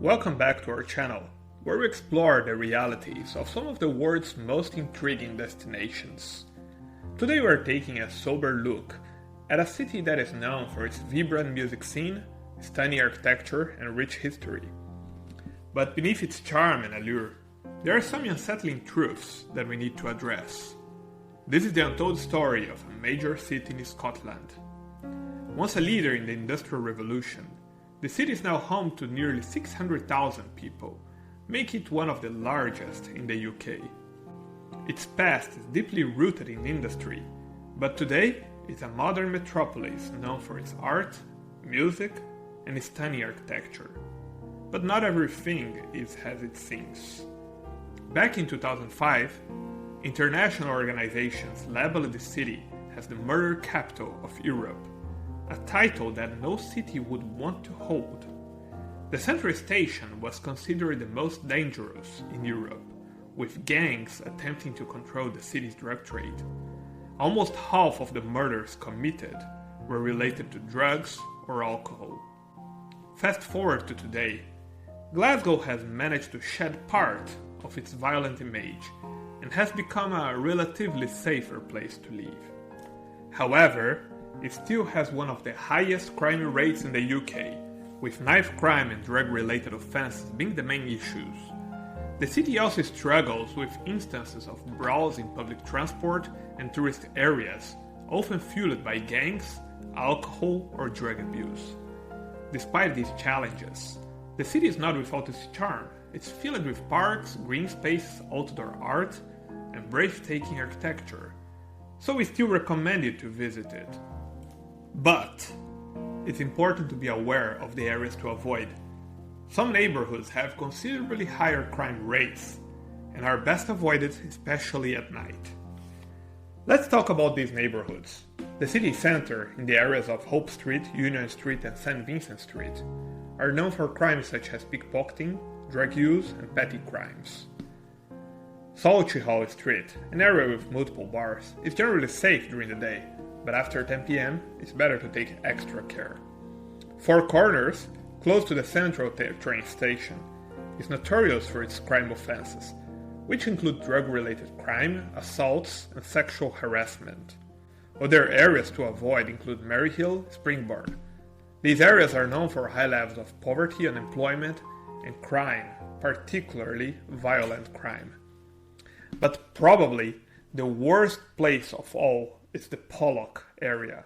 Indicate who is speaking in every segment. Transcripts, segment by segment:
Speaker 1: Welcome back to our channel, where we explore the realities of some of the world's most intriguing destinations. Today we are taking a sober look at a city that is known for its vibrant music scene, stunning architecture, and rich history. But beneath its charm and allure, there are some unsettling truths that we need to address. This is the untold story of a major city in Scotland. Once a leader in the Industrial Revolution, the city is now home to nearly 600,000 people, making it one of the largest in the UK. Its past is deeply rooted in industry, but today it's a modern metropolis known for its art, music, and stunning architecture. But not everything is as it seems. Back in 2005, international organizations labeled the city as the murder capital of Europe, a title that no city would want to hold. The central station was considered the most dangerous in Europe, with gangs attempting to control the city's drug trade. Almost half of the murders committed were related to drugs or alcohol. Fast forward to today, Glasgow has managed to shed part of its violent image and has become a relatively safer place to live. However, it still has one of the highest crime rates in the UK, with knife crime and drug-related offences being the main issues. The city also struggles with instances of brawls in public transport and tourist areas, often fueled by gangs, alcohol, or drug abuse. Despite these challenges, the city is not without its charm. It's filled with parks, green spaces, outdoor art, and breathtaking architecture, so we still recommend you to visit it. But it's important to be aware of the areas to avoid. Some neighborhoods have considerably higher crime rates and are best avoided, especially at night. Let's talk about these neighborhoods. The city center, in the areas of Hope Street, Union Street, and St. Vincent Street, are known for crimes such as pickpocketing, drug use, and petty crimes. Solihull Street, an area with multiple bars, is generally safe during the day, but after 10 p.m. it's better to take extra care. Four Corners, close to the central train station, is notorious for its crime offenses, which include drug-related crime, assaults, and sexual harassment. Other areas to avoid include Maryhill, Springboard. These areas are known for high levels of poverty, unemployment, and crime, particularly violent crime. But probably the worst place of all is the Pollock area.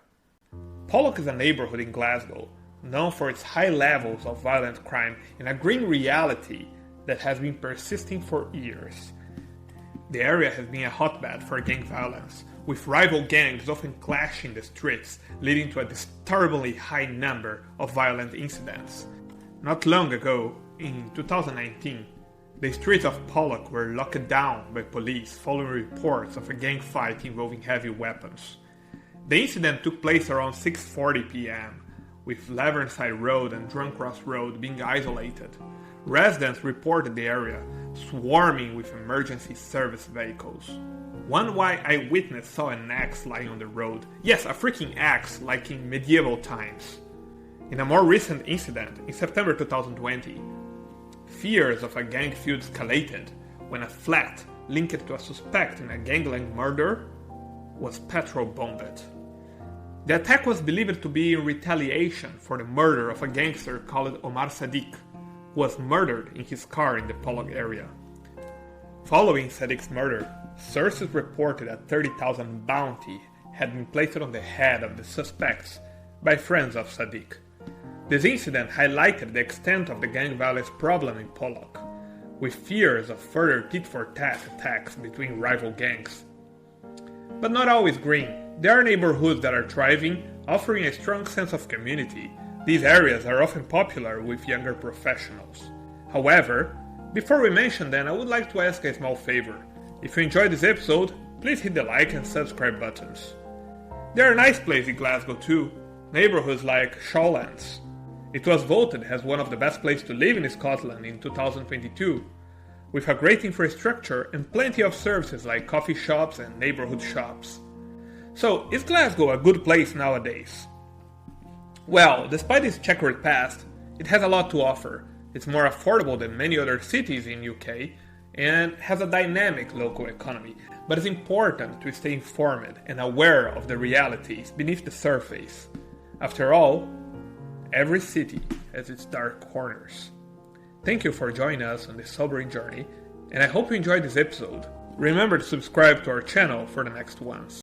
Speaker 1: Pollock is a neighborhood in Glasgow known for its high levels of violent crime and a grim reality that has been persisting for years. The area has been a hotbed for gang violence, with rival gangs often clashing the streets, leading to a disturbingly high number of violent incidents. Not long ago, in 2019, the streets of Pollock were locked down by police following reports of a gang fight involving heavy weapons. The incident took place around 6:40 p.m., with Lavernside Road and Druncross Road being isolated. Residents reported the area swarming with emergency service vehicles. One eyewitness saw an axe lying on the road. Yes, a freaking axe, like in medieval times. In a more recent incident, in September 2020, fears of a gang feud escalated when a flat linked to a suspect in a gangland murder was petrol-bombed. The attack was believed to be in retaliation for the murder of a gangster called Omar Sadiq, who was murdered in his car in the Pollock area. Following Sadiq's murder, sources reported a 30,000 bounty had been placed on the head of the suspects by friends of Sadiq. This incident highlighted the extent of the gang violence problem in Pollock, with fears of further tit-for-tat attacks between rival gangs. But not always green. There are neighborhoods that are thriving, offering a strong sense of community. These areas are often popular with younger professionals. However, before we mention them, I would like to ask a small favor. If you enjoyed this episode, please hit the like and subscribe buttons. There are nice places in Glasgow too, neighborhoods like Shawlands. It was voted as one of the best places to live in Scotland in 2022, with a great infrastructure and plenty of services like coffee shops and neighborhood shops. So, is Glasgow a good place nowadays? Well, despite its checkered past, it has a lot to offer. It's more affordable than many other cities in UK and has a dynamic local economy, but it's important to stay informed and aware of the realities beneath the surface. After all, every city has its dark corners. Thank you for joining us on this sobering journey, and I hope you enjoyed this episode. Remember to subscribe to our channel for the next ones.